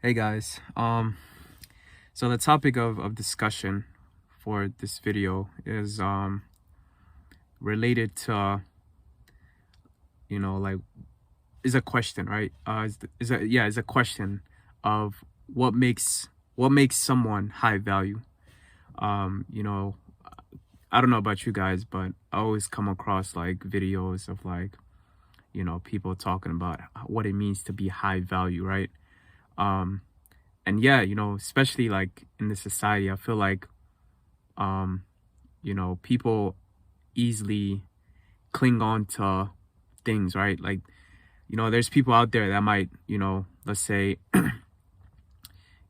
Hey guys, so the topic of discussion for this video is related to like is a question, right? Is a question of what makes someone high value. Um, you know, I don't know about you guys, but I always come across like videos of like people talking about what it means to be high value, right? Um, and yeah, especially like in this society, I feel like um people easily cling on to things, right? Like there's people out there that might let's say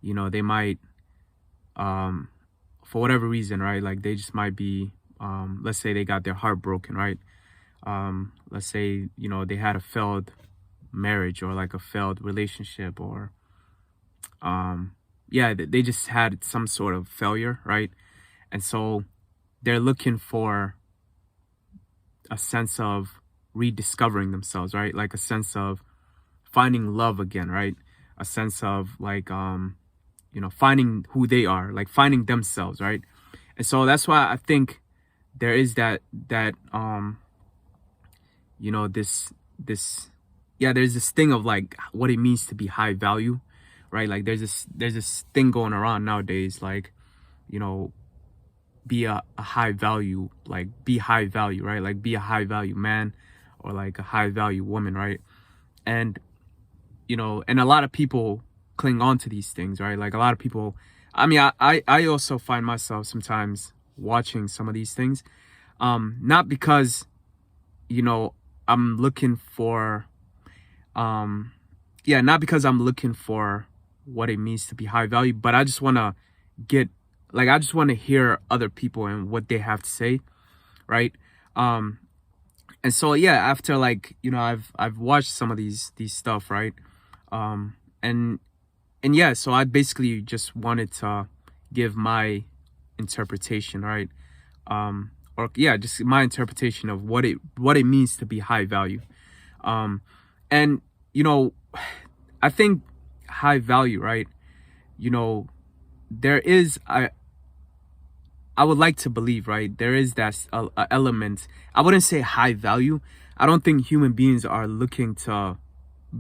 they might um for whatever reason, right? Like they just might be let's say they got their heart broken, right? Let's say they had a failed marriage or like a failed relationship, or yeah, they just had some sort of failure, right? And so they're looking for a sense of rediscovering themselves, right? Like a sense of finding love again, right? A sense of like finding who they are, like finding themselves, right? And so that's why I think there is that this yeah, there's this thing of like what it means to be high value, right? Like there's this thing going around nowadays, like you know be a high value, like be high value, right? Like be a high value man or like a high value woman, right? And and a lot of people cling on to these things, right? Like a lot of people, I mean, I also find myself sometimes watching some of these things, not because you know I'm looking for um yeah, not because I'm looking for what it means to be high value, but I just want to get I just want to hear other people and what they have to say, right? um and so yeah, after like I've watched some of these stuff, right? um and yeah, so I basically just wanted to give my interpretation, right? Or yeah, just my interpretation of what it means to be high value. um and you know I think high value, right? you know there is I would like to believe, right, there is that a element. I wouldn't say high value. I don't think human beings are looking to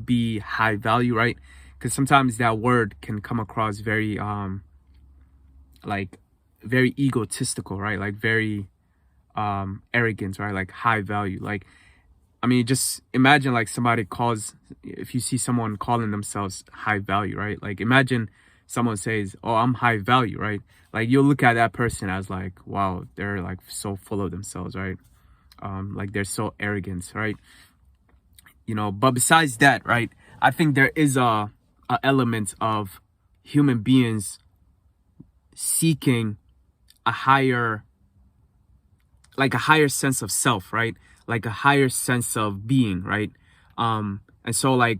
be high value, right? Because sometimes that word can come across very like very egotistical, right? Like very arrogant, right? Like high value. Like, I mean, just imagine like somebody calls, if you see someone calling themselves high value, right? Like imagine someone says, "Oh, I'm high value," right? Like you'll look at that person as like, wow, they're like so full of themselves, right? Like they're so arrogant, right? But besides that, right, I think there is a element of human beings seeking a higher, like a higher sense of self, right? Like a higher sense of being, right? And so like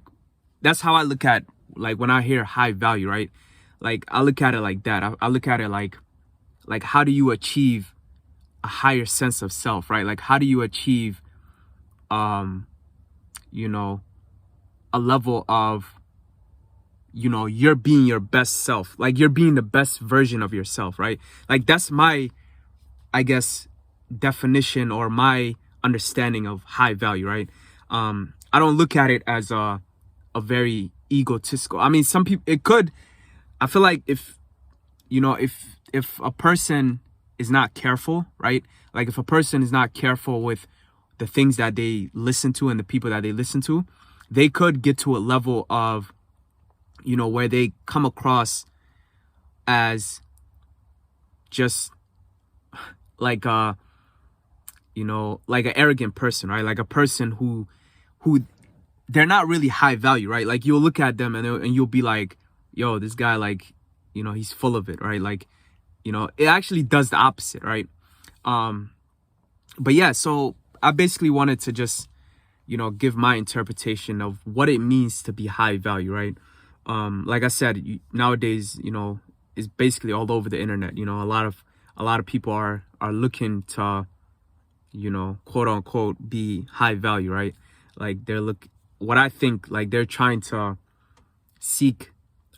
that's how I look at, like when I hear high value, right? Like I look at it like that. I look at it like how do you achieve a higher sense of self, right? Like how do you achieve um you know a level of you're being your best self, like you're being the best version of yourself, right? Like that's my, I guess, definition or my understanding of high value, right? I don't look at it as a very egotistical. I mean, some people it could. I feel like if if a person is not careful, right? Like if a person is not careful with the things that they listen to and the people that they listen to, they could get to a level of where they come across as just like like an arrogant person, right? Like a person who they're not really high value, right? Like you'll look at them and you'll be like, yo, this guy, like, he's full of it, right? Like, it actually does the opposite, right? But yeah, so I basically wanted to just, give my interpretation of what it means to be high value, right? Like I said, nowadays, is basically all over the internet. A lot of people are looking to, quote unquote, be high value, right? Like what I think, like they're trying to seek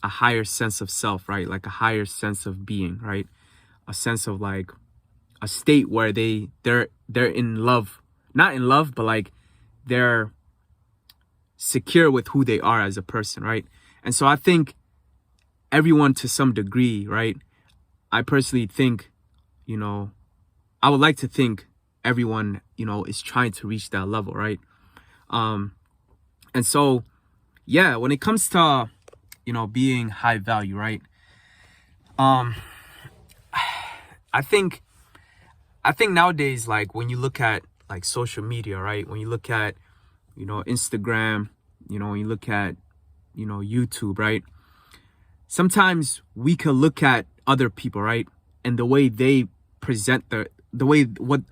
a higher sense of self, right? Like a higher sense of being, right? A sense of like a state where they're in love, not in love, but like they're secure with who they are as a person, right? And so I think everyone to some degree, right? I personally think, you know, I would like to think everyone, you know, is trying to reach that level, right? And so, yeah, when it comes to, you know, being high value, right? I think nowadays, like when you look at like social media, right? When you look at, you know, Instagram, you know, when you look at, you know, YouTube, right? Sometimes we could look at other people, right? And the way they present the way what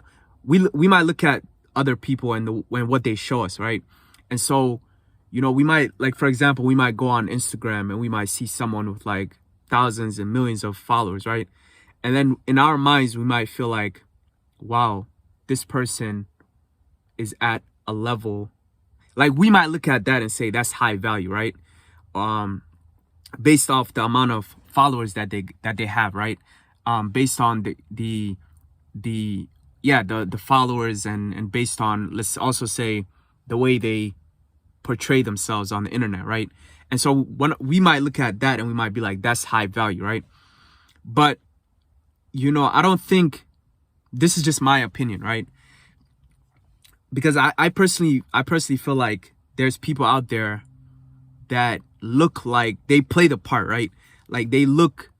we might look at other people and what they show us, right? And so, you know, we might, like, for example, we might go on Instagram and we might see someone with like thousands and millions of followers, right? And then in our minds, we might feel like, wow, this person is at a level, like we might look at that and say that's high value, right? Based off the amount of followers that they have, right? Based on the followers and based on, let's also say, the way they portray themselves on the internet, right? And so when we might look at that and we might be like, that's high value, right? But, you know, I don't think, this is just my opinion, right? Because I personally feel like there's people out there that look like they play the part, right? Like they look,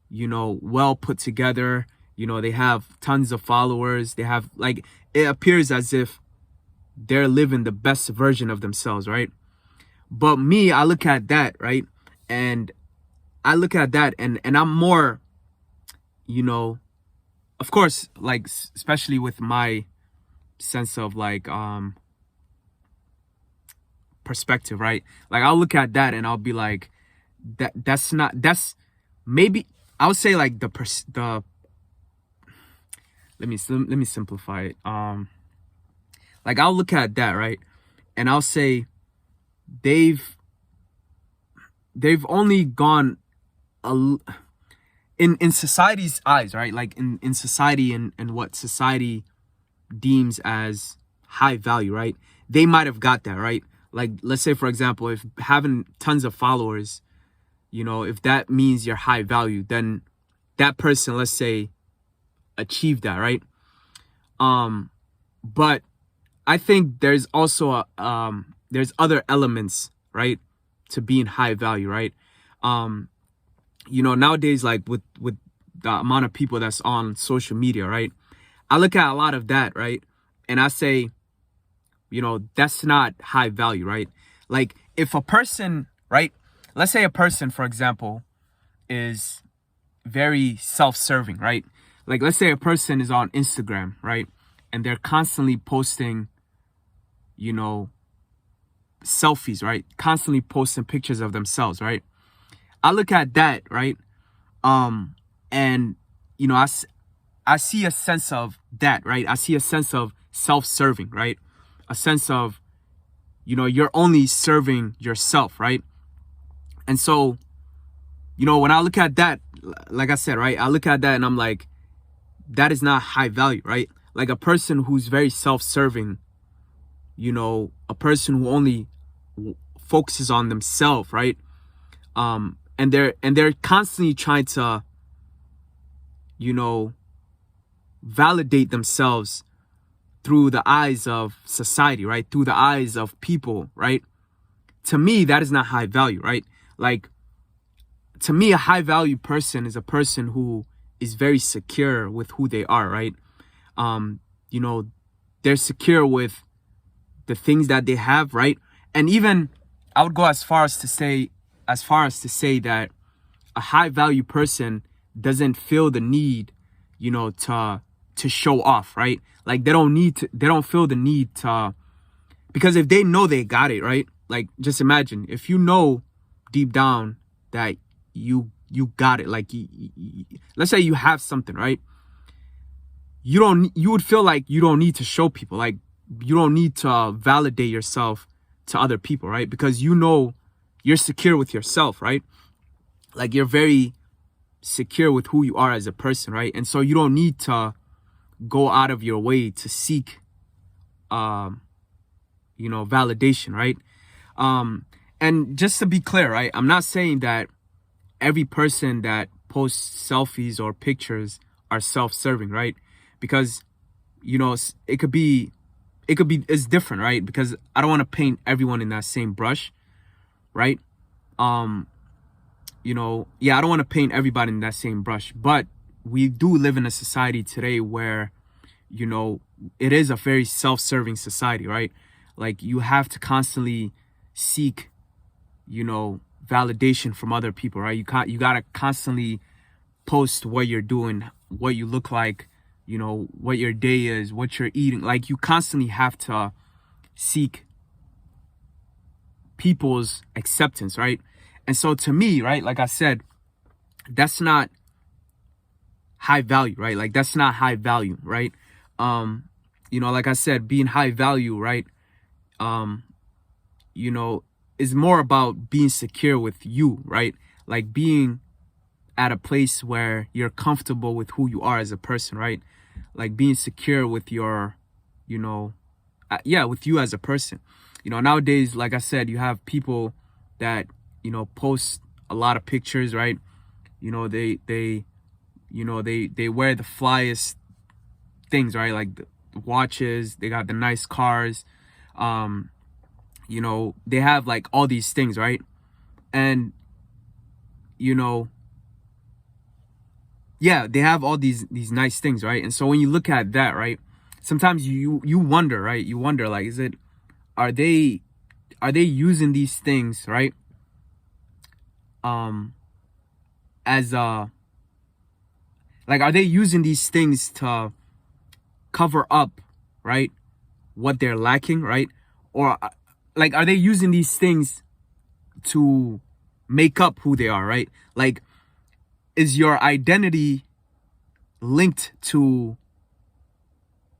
you know, well put together, you know, they have tons of followers, they have, like, it appears as if they're living the best version of themselves, right? But me, I look at that, right? And I look at that and I'm more, you know, of course, like, especially with my sense of like perspective, right? Like I'll look at that and I'll be like, that's maybe I would say like the let me simplify it. Like I'll look at that, right? And I'll say they've only gone in society's eyes, right? Like in society and what society deems as high value, right? They might have got that, right? Like, let's say, for example, if having tons of followers, you know, if that means you're high value, then that person, let's say, achieved that, right? But I think there's also there's other elements, right, to being high value, right? You know, nowadays, like with the amount of people that's on social media, right? I look at a lot of that, right? And I say, you know, that's not high value, right? Like if a person, right? Let's say a person, for example, is very self-serving, right? Like let's say a person is on Instagram, right? And they're constantly posting, you know, selfies, right? Constantly posting pictures of themselves, right? I look at that, right? And, you know, I see a sense of that, right? I see a sense of self-serving, right? A sense of, you know, you're only serving yourself, right? And so, you know, when I look at that, like I said, right? I look at that and I'm like, that is not high value, right? Like a person who's very self-serving, you know, a person who only focuses on themselves, right? And they're constantly trying to, you know, validate themselves through the eyes of society, right? Through the eyes of people, right? To me, that is not high value, right? Like, to me, a high value person is a person who is very secure with who they are, right? You know, they're secure with the things that they have, right? And even I would go as far as to say that a high value person doesn't feel the need, you know, to show off, right? Like they don't feel the need to, because if they know they got it, right? Like just imagine if you know deep down that you got it, like let's say you have something, right? You would feel like you don't need to show people, like you don't need to validate yourself to other people, right? Because you know you're secure with yourself, right? like you're very secure with who you are as a person, right? And so you don't need to go out of your way to seek validation, right? And just to be clear, right, I'm not saying that every person that posts selfies or pictures are self-serving, right? Because it could be it's different, right? Because I don't want to paint everyone in that same brush, right? I don't want to paint everybody in that same brush, but we do live in a society today where it is a very self-serving society, right? Like you have to constantly seek validation from other people, right? You gotta constantly post what you're doing, what you look like, what your day is, what you're eating. Like you constantly have to seek people's acceptance, right? And so to me, right, like I said, that's not high value, right? Like that's not high value, right? Like I said, being high value, right? Is more about being secure with you, right? Like being at a place where you're comfortable with who you are as a person, right? Like being secure with your, with you as a person. Nowadays, like I said, you have people that, post a lot of pictures, right? They wear the flyest things, right? Like the watches, they got the nice cars, they have like all these things, right? And they have all these nice things, right? And so when you look at that, right, sometimes you wonder, right? You wonder, like, are they using these things, right, as like, are they using these things to cover up, right, what they're lacking, right? Or like, are they using these things to make up who they are, right? Like, is your identity linked to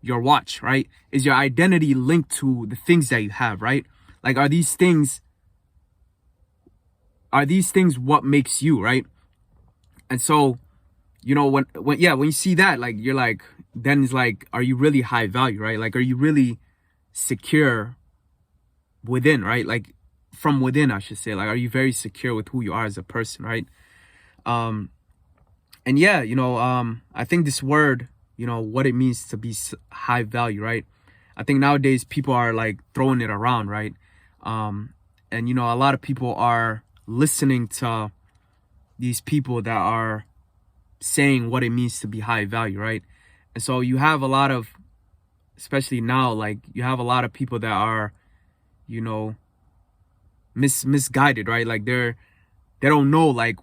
your watch, right? Is your identity linked to the things that you have, right? Like, are these things what makes you, right? And so, when you see that, like, you're like, then it's like, are you really high value, right? Like, are you really secure within, right? Like, from within, I should say. Like, are you very secure with who you are as a person, right? And I think this word, what it means to be high value, right? I think nowadays people are like throwing it around, right? And a lot of people are listening to these people that are saying what it means to be high value, right? And so you have a lot of, especially now, like you have a lot of people that are, misguided, right? Like they don't know, like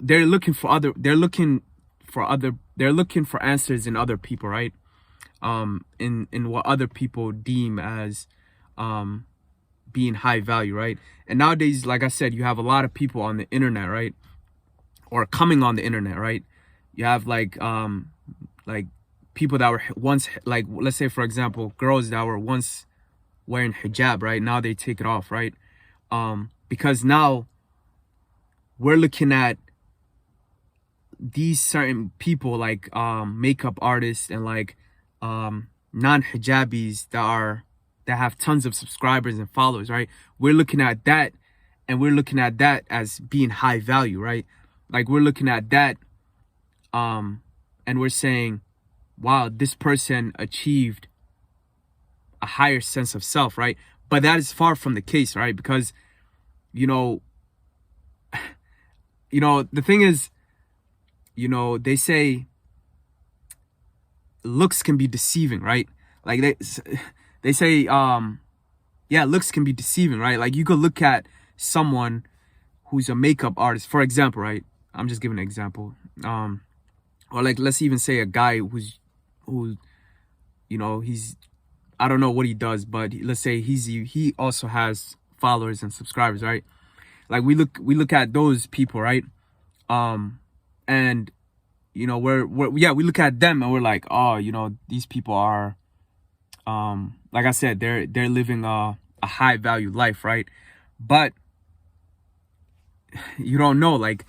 they're looking for answers in other people, right? In what other people deem as being high value, right? And nowadays, like I said, you have a lot of people on the internet, right? Or coming on the internet, right? You have like people that were once, like, let's say for example, girls that were once wearing hijab, right? Now they take it off, right? Because now we're looking at these certain people, like makeup artists and like non-hijabis that have tons of subscribers and followers, right? We're looking at that, and we're looking at that as being high value, right? Like we're looking at that and we're saying, wow, this person achieved a higher sense of self, right? But that is far from the case, right? Because the thing is, they say looks can be deceiving, right? Like they say looks can be deceiving, right? Like you could look at someone who's a makeup artist, for example, right? I'm just giving an example. Or like, let's even say a guy who's he's, I don't know what he does, but let's say he also has followers and subscribers, right? Like we look at those people, right? And we look at them and we're like, oh, these people are like I said, they're living a high value life, right? But you don't know, like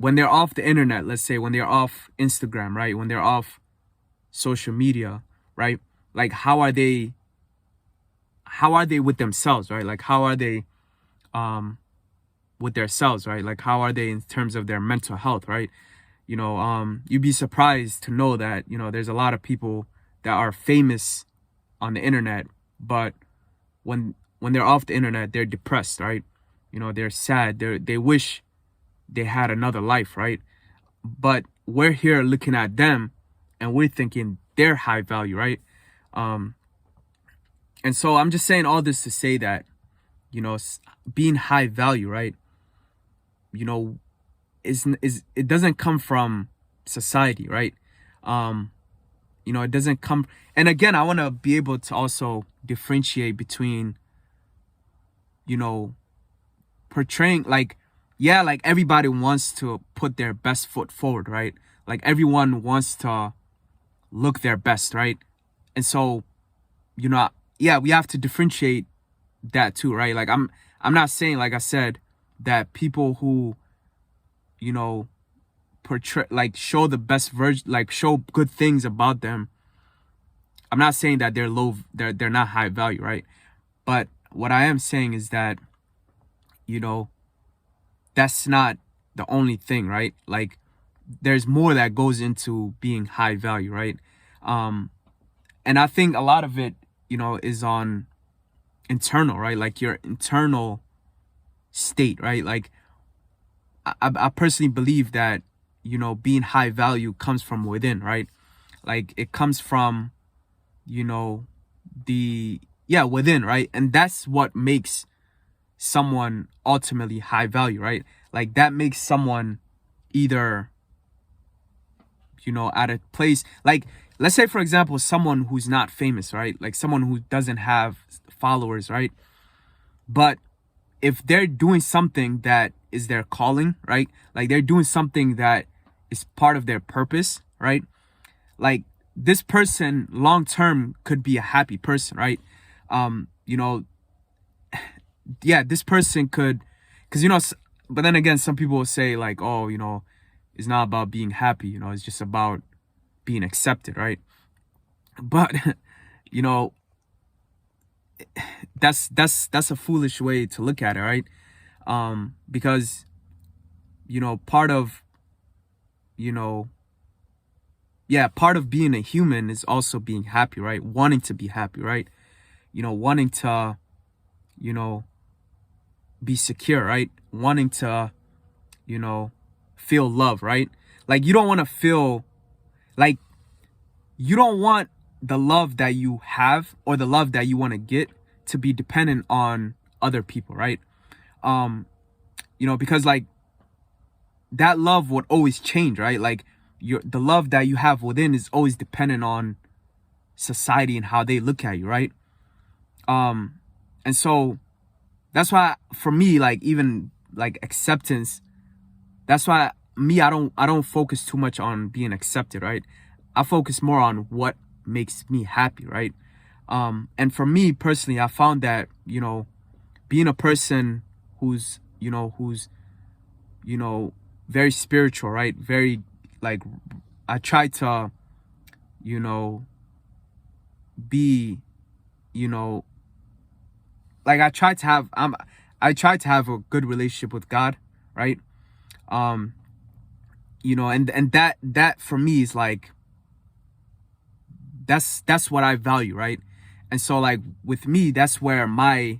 when they're off the internet, let's say when they're off Instagram, right? When they're off social media, right? Like how are they with themselves, right? Like how are they with themselves, right? Like how are they in terms of their mental health, right? You'd be surprised to know that, there's a lot of people that are famous on the internet, but when they're off the internet, they're depressed, right? They're sad. They wish they had another life, right? But we're here looking at them and we're thinking they're high value, right? And so I'm just saying all this to say that, being high value, right? Is it doesn't come from society, right? It doesn't come. And again, I want to be able to also differentiate between, portraying like everybody wants to put their best foot forward, right? Like everyone wants to look their best, right? And so, yeah, we have to differentiate that too, right? Like I'm not saying, like I said, that people who, portray, like show the best version, like show good things about them, I'm not saying that they're not high value, right? But what I am saying is that, that's not the only thing, right? Like there's more that goes into being high value, right? And I think a lot of it, is on internal, right? Like your internal state, right? Like I personally believe that, being high value comes from within, right? Like it comes from, within, right? And that's what makes someone ultimately high value, right? Like that makes someone either, at a place, like let's say, for example, someone who's not famous, right? Like someone who doesn't have followers, right? But if they're doing something that is their calling, right? Like they're doing something that is part of their purpose, right? Like this person long term could be a happy person, right? This person could, because but then again, some people will say like, oh, it's not about being happy, it's just about being accepted, right? But that's a foolish way to look at it, right? Because part of part of being a human is also being happy, right? Wanting to be happy, right? Wanting to be secure, right? Wanting to feel love, right? Like you don't want to feel like, you don't want the love that you have or the love that you want to get to be dependent on other people, right? Because like that love would always change, right? Like the love that you have within is always dependent on society and how they look at you, right? And so that's why for me, like even like acceptance, that's why I don't focus too much on being accepted, right? I focus more on what makes me happy, right? And for me personally, I found that, being a person who's very spiritual, right? Very like, I try to, be, like I try to have a good relationship with God, right? And that for me is like, that's what I value, right? And so like with me, that's where my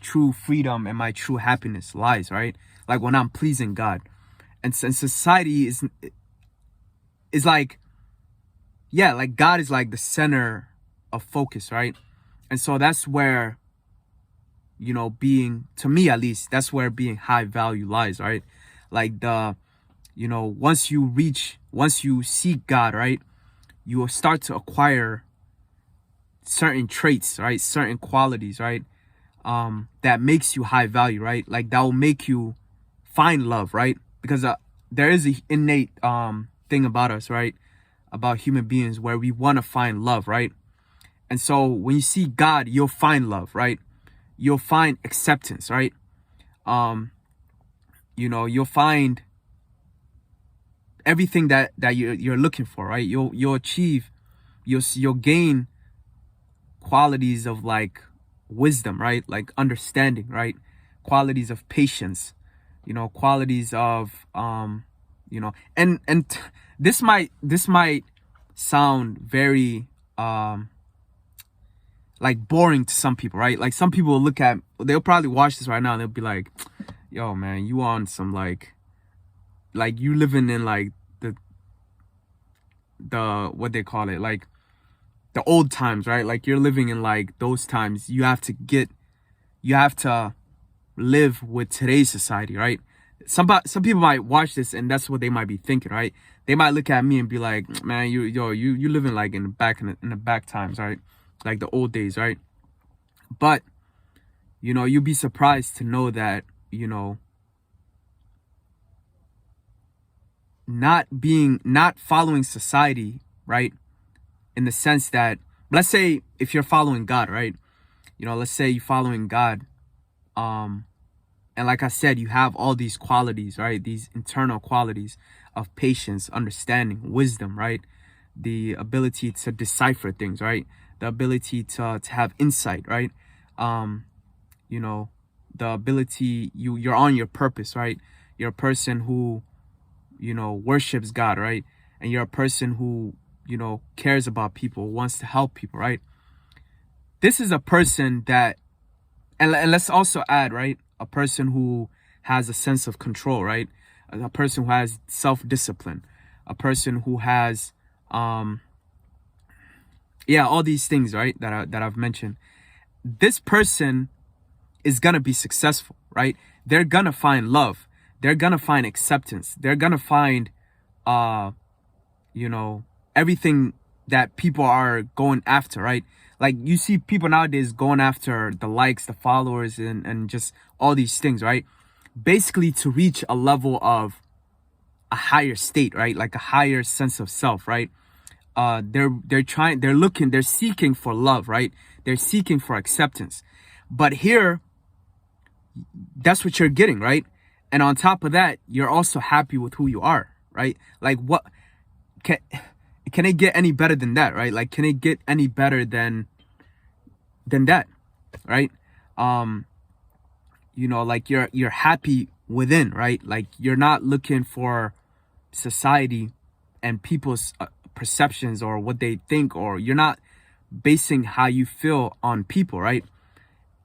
true freedom and my true happiness lies, right? Like when I'm pleasing God. And society is like, like God is like the center of focus, right? And so that's where, being, to me at least, that's where being high value lies, right? Like once you seek God, right, you will start to acquire certain traits, right? Certain qualities, right? That makes you high value, right? Like that will make you find love, right? Because there is an innate thing about us, right? About human beings where we want to find love, right? And so when you see God, you'll find love, right? You'll find acceptance, right? You'll find everything that you're looking for, right? You'll achieve, you'll gain qualities of like wisdom, right? Like understanding, right? Qualities of patience, qualities of this might sound very like boring to some people, right? Like some people will they'll probably watch this right now and they'll be like, yo man, you on some like you living in like the what they call it, like the old times, right? Like you're living in like those times. You have to live with today's society, right? Some people might watch this and that's what they might be thinking, right? They might look at me and be like, man, you living like in the back times, right? Like the old days, right? But you'd be surprised to know that not following society, right? In the sense that, let's say if you're following God, right? Let's say you're following God, and like I said, you have all these qualities, right? These internal qualities of patience, understanding, wisdom, right? The ability to decipher things, right? The ability to have insight, right? The ability, you're on your purpose, right? You're a person who, worships God, right? And you're a person who, cares about people, wants to help people, right? This is a person that, and let's also add, right? A person who has a sense of control, right? A person who has self-discipline, a person who has, all these things, right? That I've mentioned. This person is gonna be successful, right? They're gonna find love. They're gonna find acceptance. They're gonna find, everything that people are going after, right? Like you see people nowadays going after the likes, the followers, and just all these things, right? Basically to reach a level of a higher state, right? Like a higher sense of self, right? They're seeking for love, right? They're seeking for acceptance. But here, that's what you're getting, right? And on top of that, you're also happy with who you are, right? Like what can it get any better than that, right? Like can it get any better than that, right? Like you're happy within, right? Like you're not looking for society and people's perceptions or what they think, or you're not basing how you feel on people, right?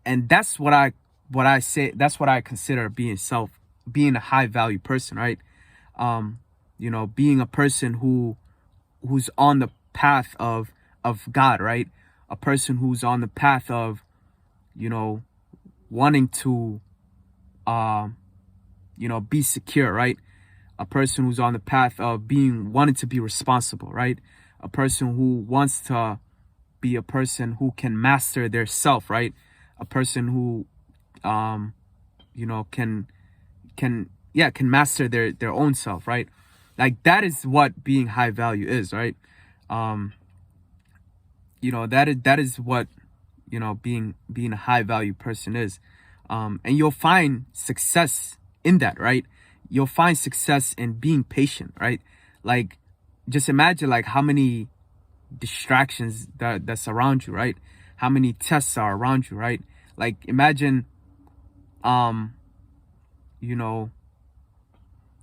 And that's what I say, that's what I consider being a high value person, right? Being a person who's on the path of God, right? A person who's on the path of, wanting to, be secure, right? A person who's on the path of wanting to be responsible, right? A person who wants to be a person who can master their self, right? A person who, can master their own self, right? Like that is what being high value is, right? That is what, being a high value person is. And you'll find success in that, right? You'll find success in being patient, right? Like just imagine like how many distractions that surround you, right? How many tests are around you, right? Like imagine,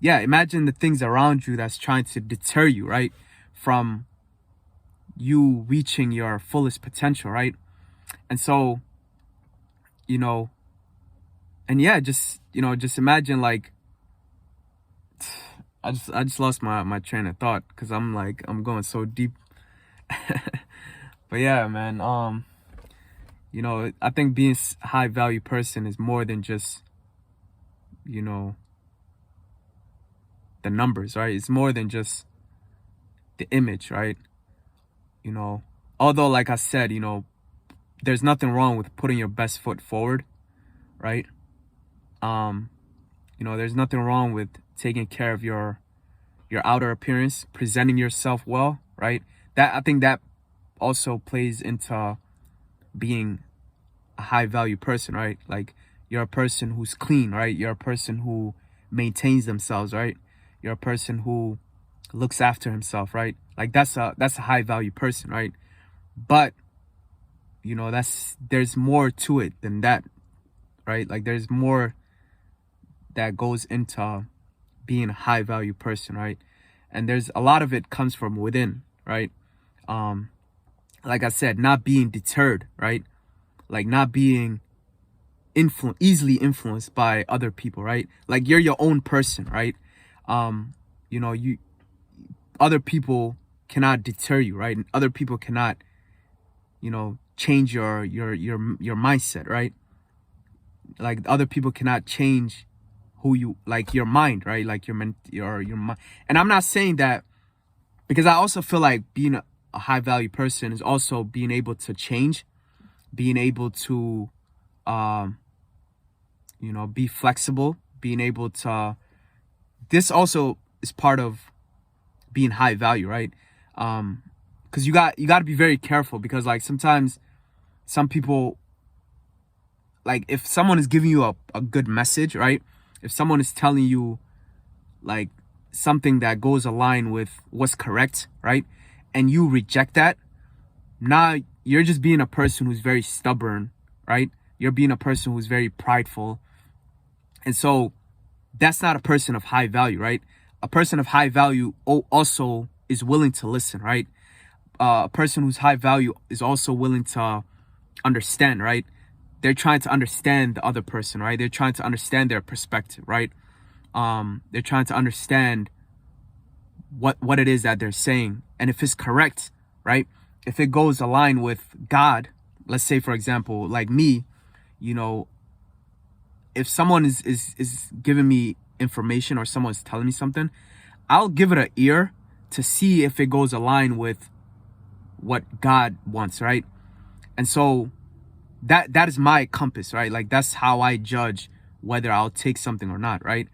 imagine the things around you that's trying to deter you, right? From you reaching your fullest potential, right? And so, just imagine like, I just lost my train of thought because I'm going so deep. But yeah, man, I think being a high value person is more than just, the numbers, right? It's more than just the image, right? Although like I said, there's nothing wrong with putting your best foot forward, right? There's nothing wrong with taking care of your outer appearance, presenting yourself well, right? I think that also plays into being a high value person, right? Like you're a person who's clean, right? You're a person who maintains themselves, right? You're a person who looks after himself, right? Like that's a high value person, right? But there's more to it than that, right? Like there's more that goes into being a high value person, right? And there's a lot of it comes from within, right? um like I said, not being deterred, right? Like not being easily influenced by other people, right? Like you're your own person, right? You other people cannot deter you, right? And other people cannot change your mindset, right? Like other people cannot change who you, like your mind, right? Like your mind. And I'm not saying that, because I also feel like being a high value person is also being able to change, being able to be flexible, being able to, this also is part of being high value, right? Because you got to be very careful, because like sometimes some people, like if someone is giving you a good message, right? If someone is telling you like something that goes aligned with what's correct, right? And you reject that, now you're just being a person who's very stubborn, right? You're being a person who's very prideful. And so that's not a person of high value, right? A person of high value also is willing to listen, right? A person who's high value is also willing to understand, right? They're trying to understand the other person, right? They're trying to understand their perspective, right? They're trying to understand what it is that they're saying, and if it's correct, right? If it goes aligned with God, let's say for example, like me, if someone is giving me information, or someone's telling me something, I'll give it an ear to see if it goes aligned with what God wants, right? And so that is my compass, right? Like that's how I judge whether I'll take something or not, right?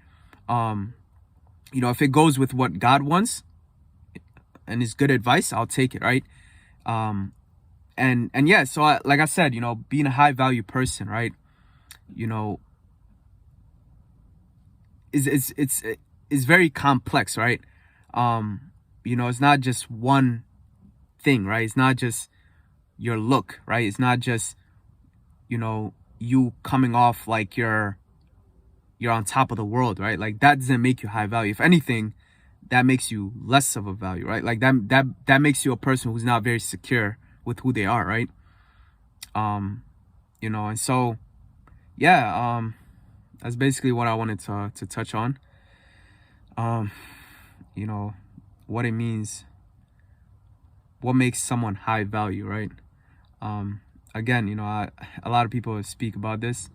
If it goes with what God wants and is good advice, I'll take it, right? And yeah, so like I said, being a high value person, right? Is very complex, right? It's not just one thing, right? It's not just your look, right? It's not just you coming off like you're on top of the world, right? Like that doesn't make you high value. If anything, that makes you less of a value, right? Like that makes you a person who's not very secure with who they are, right? And so yeah, that's basically what I wanted to touch on. What it means, what makes someone high value, right? Again, a lot of people speak about this.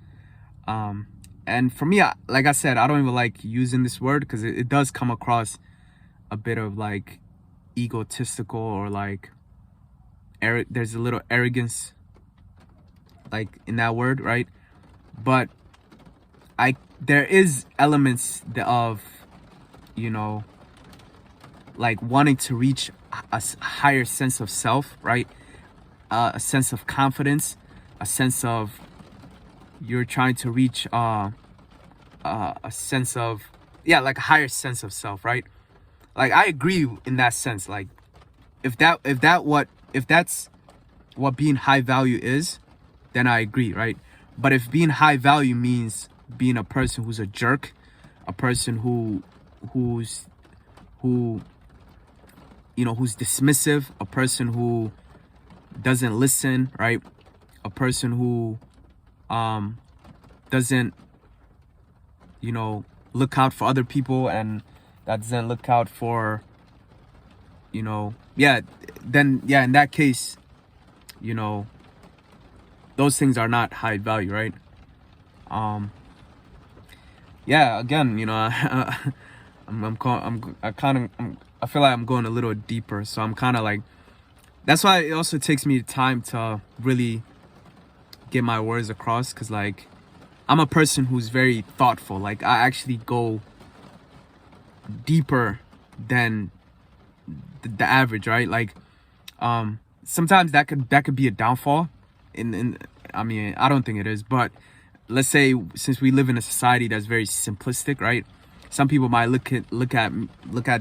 And for me, like I said, I don't even like using this word, because it does come across a bit of like egotistical, or like there's a little arrogance like in that word, right? But there is elements of like wanting to reach a higher sense of self, right? A sense of confidence, a sense of you're trying to reach a sense of, yeah, like a higher sense of self, right? Like I agree in that sense. Like if that's what being high value is, then I agree, right? But if being high value means being a person who's a jerk, a person who's dismissive, a person who doesn't listen, right? A person who doesn't look out for other people, and that doesn't look out for then in that case, those things are not high value, right? Again, I feel like I'm going a little deeper, so I'm kind of like, that's why it also takes me time to really get my words across, because like I'm a person who's very thoughtful. Like I actually go deeper than the average, right? Like sometimes that could be a downfall in I mean, I don't think it is, but let's say since we live in a society that's very simplistic, right? some people might look at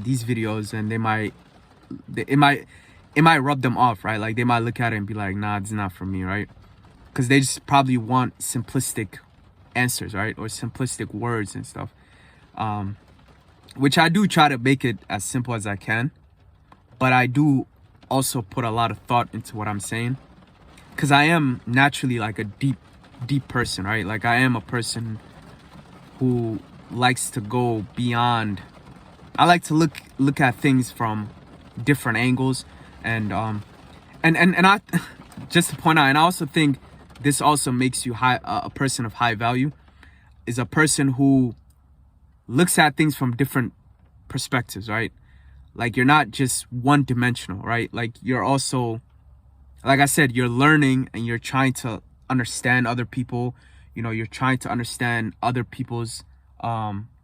these videos and it might rub them off, right? Like they might look at it and be like, nah, it's not for me, right? Because they just probably want simplistic answers, right? Or simplistic words and stuff, which I do try to make it as simple as I can, but I do also put a lot of thought into what I'm saying, because I am naturally like a deep person, right? Like I am a person who likes to go beyond. I like to look at things from different angles, and I just to point out, and I also think this also makes you a person of high value, is a person who looks at things from different perspectives, right? Like you're not just one dimensional, right? Like you're also, like I said, you're learning and you're trying to understand other people. You know, you're trying to understand other people's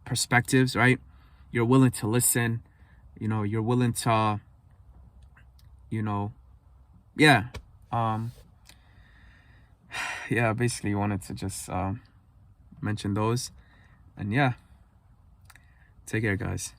perspectives, right? You're willing to listen. You know, you're willing to, yeah. Yeah, basically wanted to just mention those. And yeah, take care, guys.